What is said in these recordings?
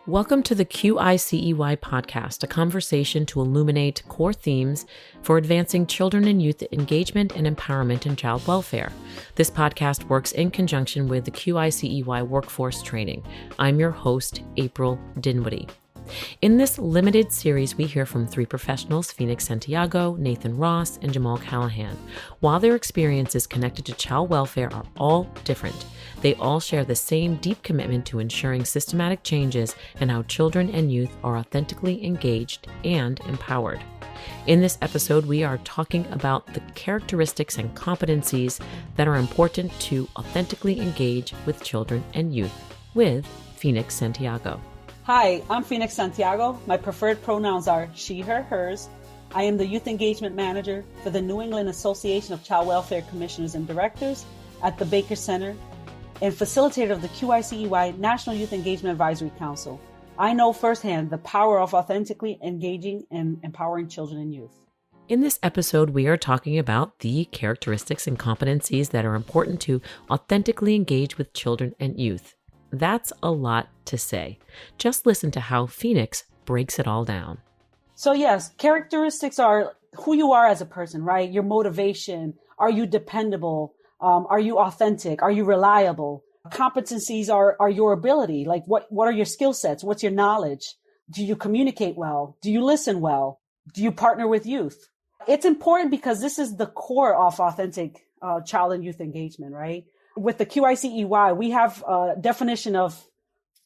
Welcome to the QIC-EY podcast, a conversation to illuminate core themes for advancing children and youth engagement and empowerment in child welfare. This podcast works in conjunction with the QIC-EY workforce training. I'm your host, April Dinwiddie. In this limited series, we hear from three professionals, Phoenix Santiago, Nathan Ross, and Jamal Callahan. While their experiences connected to child welfare are all different, they all share the same deep commitment to ensuring systematic changes in how children and youth are authentically engaged and empowered. In this episode, we are talking about the characteristics and competencies that are important to authentically engage with children and youth with Phoenix Santiago. Hi, I'm Phoenix Santiago. My preferred pronouns are she, her, hers. I am the Youth Engagement Manager for the New England Association of Child Welfare Commissioners and Directors at the Baker Center and facilitator of the QIC-EY National Youth Engagement Advisory Council. I know firsthand the power of authentically engaging and empowering children and youth. In this episode, we are talking about the characteristics and competencies that are important to authentically engage with children and youth. That's a lot to say. Just listen to how Phoenix breaks it all down. So yes, characteristics are who you are as a person, right? Your motivation. Are you dependable? Are you authentic? Are you reliable? Competencies are your ability. Like what are your skill sets? What's your knowledge? Do you communicate well? Do you listen well? Do you partner with youth? It's important because this is the core of authentic child and youth engagement, right? With the QIC-EY, we have a definition of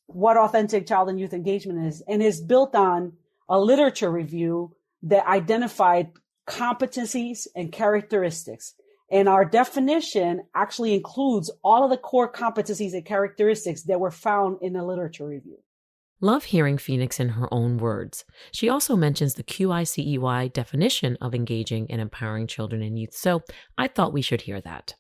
what authentic child and youth engagement is, and is built on a literature review that identified competencies and characteristics. And our definition actually includes all of the core competencies and characteristics that were found in the literature review. Love hearing Phoenix in her own words. She also mentions the QIC-EY definition of engaging and empowering children and youth, so I thought we should hear that.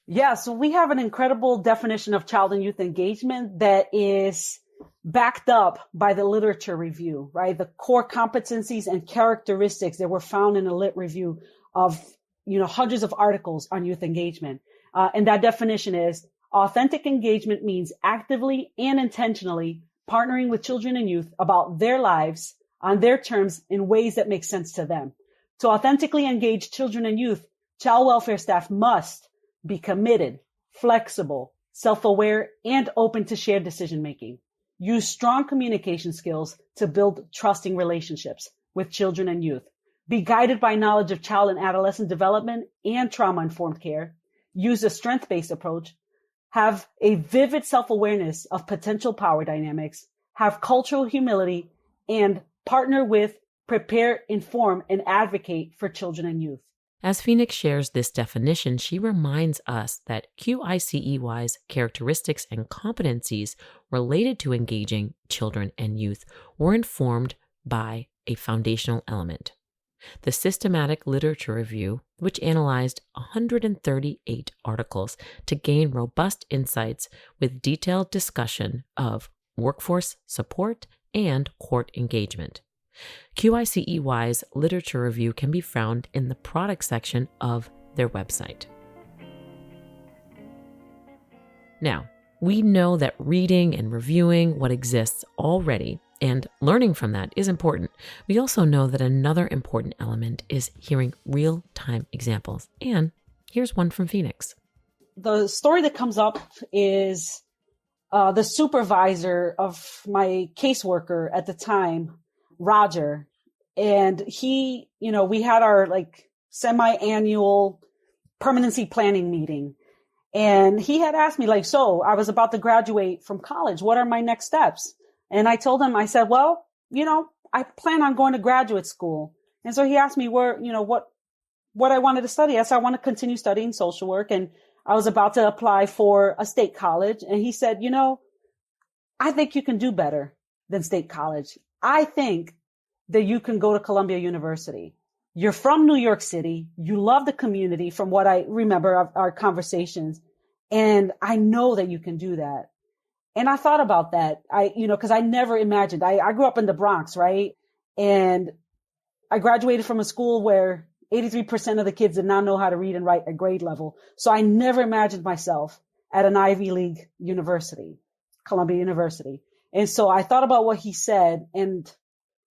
Yeah, so we have an incredible definition of child and youth engagement that is backed up by the literature review, right? The core competencies and characteristics that were found in a lit review of, hundreds of articles on youth engagement. And that definition is authentic engagement means actively and intentionally partnering with children and youth about their lives on their terms in ways that make sense to them. To authentically engage children and youth, child welfare staff must be committed, flexible, self-aware, and open to shared decision-making. Use strong communication skills to build trusting relationships with children and youth. Be guided by knowledge of child and adolescent development and trauma-informed care. Use a strength-based approach. Have a vivid self-awareness of potential power dynamics. Have cultural humility and partner with, prepare, inform, and advocate for children and youth. As Phoenix shares this definition, she reminds us that QIC-EY's characteristics and competencies related to engaging children and youth were informed by a foundational element. The systematic literature review, which analyzed 138 articles to gain robust insights with detailed discussion of workforce support and court engagement. QIC-EY's literature review can be found in the product section of their website. Now, we know that reading and reviewing what exists already and learning from that is important. We also know that another important element is hearing real-time examples. And here's one from Phoenix. The story that comes up is the supervisor of my caseworker at the time, Roger, and he, we had our semi-annual permanency planning meeting, and he had asked me so I was about to graduate from college. What are my next steps? And I told him, I said, well, I plan on going to graduate school. And so he asked me what I wanted to study. I said, I want to continue studying social work. And I was about to apply for a state college. And he said, I think you can do better than state college. I think that you can go to Columbia University. You're from New York City. You love the community from what I remember of our conversations. And I know that you can do that. And I thought about that. Cause I never imagined, I grew up in the Bronx, right? And I graduated from a school where 83% of the kids did not know how to read and write at grade level. So I never imagined myself at an Ivy League university, Columbia University. And so I thought about what he said, and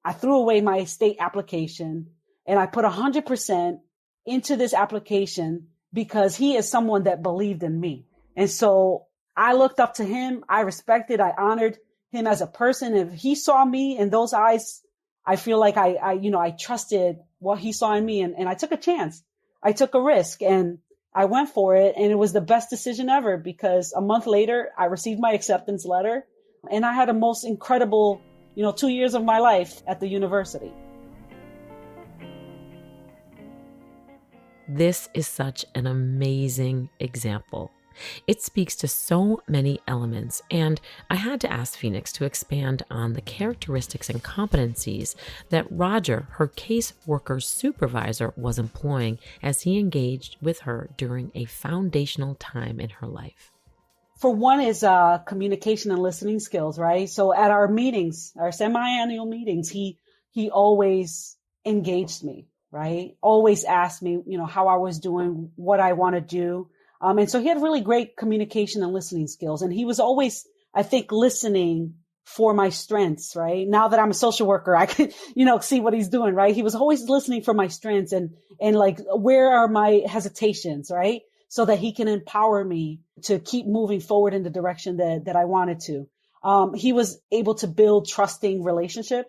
I threw away my state application, and I put 100% into this application because he is someone that believed in me. And so I looked up to him. I respected, I honored him as a person. If he saw me in those eyes, I feel like I trusted what he saw in me, and I took a chance. I took a risk and I went for it, and it was the best decision ever because a month later I received my acceptance letter, and I had the most incredible, 2 years of my life at the university. This is such an amazing example. It speaks to so many elements, and I had to ask Phoenix to expand on the characteristics and competencies that Roger, her caseworker supervisor, was employing as he engaged with her during a foundational time in her life. For one is communication and listening skills, right? So at our meetings, our semi-annual meetings, he always engaged me, right? Always asked me, how I was doing, what I want to do. And so he had really great communication and listening skills. And he was always, I think, listening for my strengths, right? Now that I'm a social worker, I can, see what he's doing, right? He was always listening for my strengths and like, where are my hesitations, right? So that he can empower me to keep moving forward in the direction that I wanted to. He was able to build trusting relationship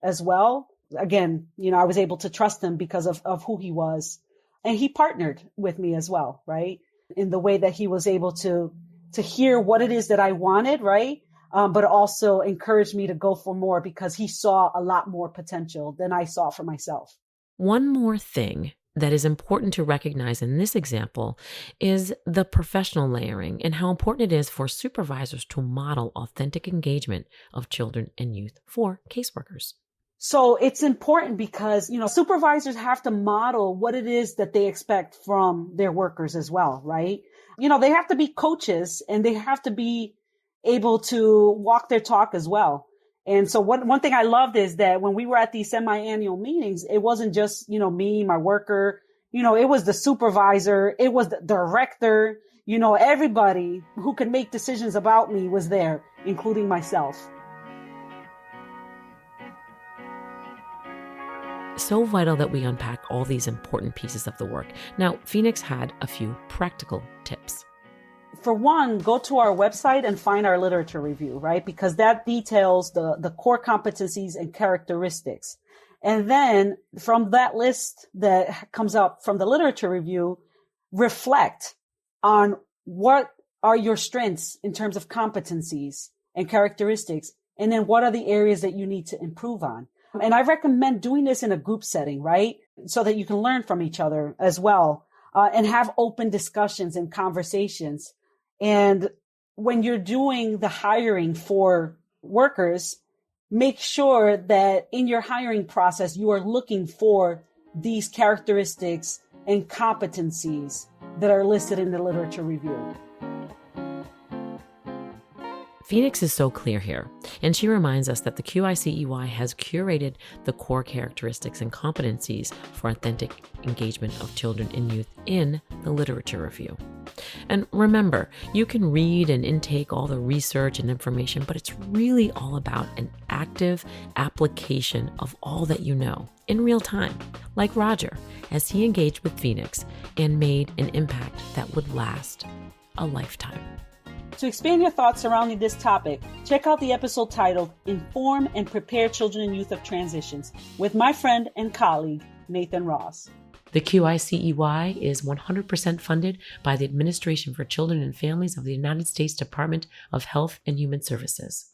as well. Again, I was able to trust him because of who he was. And he partnered with me as well, right? In the way that he was able to hear what it is that I wanted, right? But also encourage me to go for more because he saw a lot more potential than I saw for myself. One more thing that is important to recognize in this example is the professional layering and how important it is for supervisors to model authentic engagement of children and youth for caseworkers. So it's important because, supervisors have to model what it is that they expect from their workers as well, right? They have to be coaches and they have to be able to walk their talk as well. And so one thing I loved is that when we were at these semi-annual meetings, it wasn't just, me, my worker, it was the supervisor, it was the director, everybody who could make decisions about me was there, including myself. So vital that we unpack all these important pieces of the work. Now, Phoenix had a few practical tips. For one, go to our website and find our literature review, right? Because that details the core competencies and characteristics. And then from that list that comes up from the literature review, reflect on what are your strengths in terms of competencies and characteristics. And then what are the areas that you need to improve on? And I recommend doing this in a group setting, right? So that you can learn from each other as well, and have open discussions and conversations. And when you're doing the hiring for workers, make sure that in your hiring process, you are looking for these characteristics and competencies that are listed in the literature review. Phoenix is so clear here, and she reminds us that the QIC-EY has curated the core characteristics and competencies for authentic engagement of children and youth in the literature review. And remember, you can read and intake all the research and information, but it's really all about an active application of all that you know in real time, like Roger, as he engaged with Phoenix and made an impact that would last a lifetime. To expand your thoughts surrounding this topic, check out the episode titled Inform and Prepare Children and Youth of Transitions with my friend and colleague, Nathan Ross. The QIC-EY is 100% funded by the Administration for Children and Families of the United States Department of Health and Human Services.